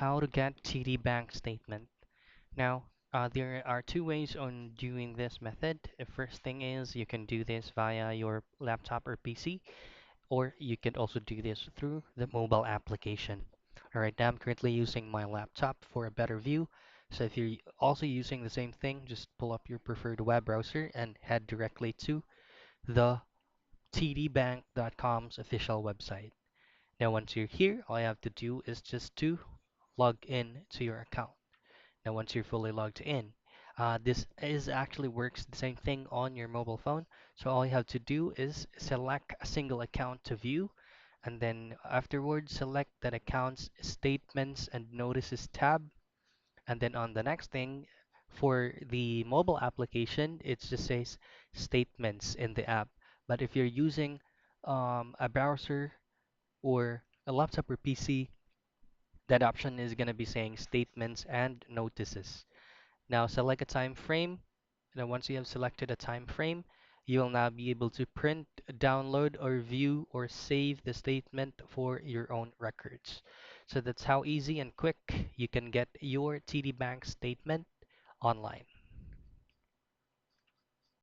How to get TD Bank statement. Now, there are two ways on doing this method. The first thing is you can do this via your laptop or PC, or you can also do this through the mobile application. All right, now I'm currently using my laptop for a better view. So if you're also using the same thing, just pull up your preferred web browser and head directly to the tdbank.com's official website. Now, once you're here, all you have to do is just to log in to your account. Now, once you're fully logged in, this is actually works the same thing on your mobile phone. So all you have to do is select a single account to view, and then afterwards select that account's statements and notices tab. And then on the next thing, for the mobile application, it just says statements in the app. But if you're using a browser or a laptop or PC, that option is going to be saying statements and notices. Now select a time frame. And then once you have selected a time frame, you will now be able to print, download, or view or save the statement for your own records. So that's how easy and quick you can get your TD Bank statement online.